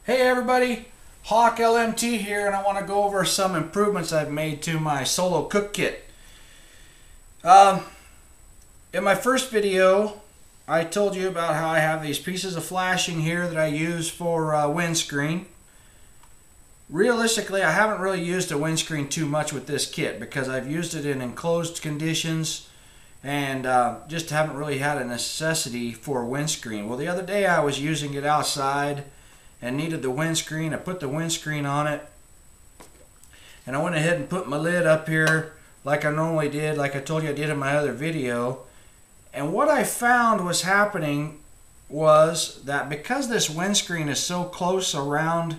Hey everybody, Hawk LMT here, and I want to go over some improvements I've made to my Solo Cook Kit. In my first video, I told you about how I have these pieces of flashing here that I use for windscreen. Realistically, I haven't really used a windscreen too much with this kit because I've used it in enclosed conditions and just haven't really had a necessity for a windscreen. Well, the other day I was using it outside and needed the windscreen. I put the windscreen on it, and I went ahead and put my lid up here like I normally did, like I told you I did in my other video. And what I found was happening was that because this windscreen is so close around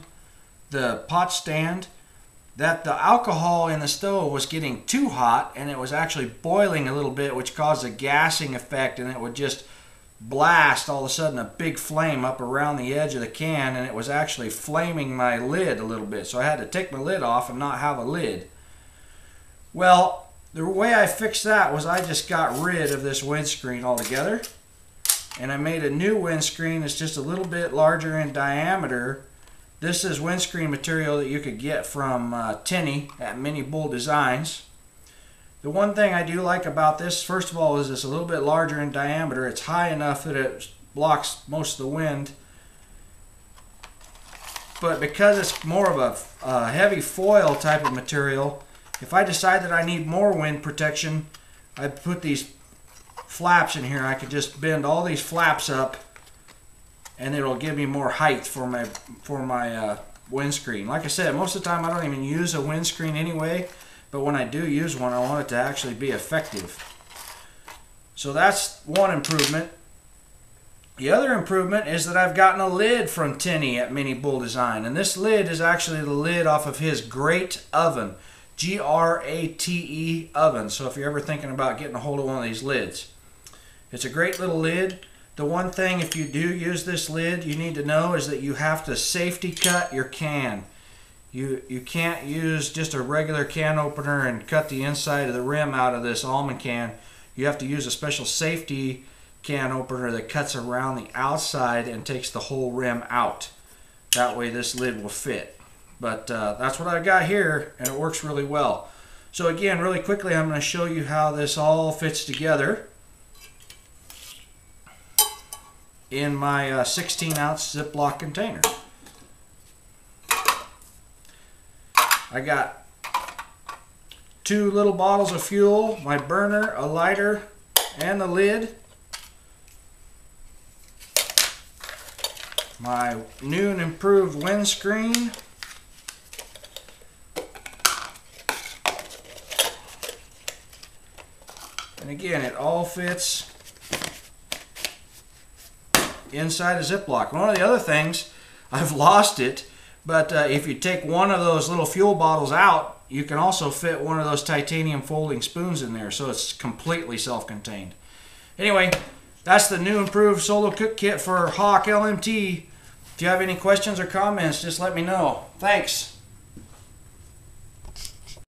the pot stand, that the alcohol in the stove was getting too hot, and it was actually boiling a little bit, which caused a gassing effect, and it would just blast all of a sudden a big flame up around the edge of the can, and it was actually flaming my lid a little bit, so I had to take my lid off and not have a lid. Well, the way I fixed that was I just got rid of this windscreen altogether, and I made a new windscreen. It's just a little bit larger in diameter. This is windscreen material that you could get from Tenney at Mini Bull Designs. The one thing I do like about this, first of all, is it's a little bit larger in diameter. It's high enough that it blocks most of the wind. But because it's more of a heavy foil type of material, if I decide that I need more wind protection, I put these flaps in here. I could just bend all these flaps up, and it'll give me more height for my windscreen. Like I said, most of the time I don't even use a windscreen anyway. But when I do use one, I want it to actually be effective. So that's one improvement. The other improvement is that I've gotten a lid from Tenney at Mini Bull Design. And this lid is actually the lid off of his Grate Oven. Grate oven. So if you're ever thinking about getting a hold of one of these lids. It's a great little lid. The one thing, if you do use this lid, you need to know is that you have to safety cut your can. You can't use just a regular can opener and cut the inside of the rim out of this almond can. You have to use a special safety can opener that cuts around the outside and takes the whole rim out. That way this lid will fit. But that's what I've got here, and it works really well. So again, really quickly, I'm going to show you how this all fits together in my 16-ounce Ziploc container. I got 2 little bottles of fuel, my burner, a lighter, and the lid. My new and improved windscreen. And again, it all fits inside a Ziploc. One of the other things, I've lost it. But if you take one of those little fuel bottles out, you can also fit one of those titanium folding spoons in there, so it's completely self-contained. Anyway, that's the new improved Solo Cook Kit for Hawk LMT. If you have any questions or comments, just let me know. Thanks.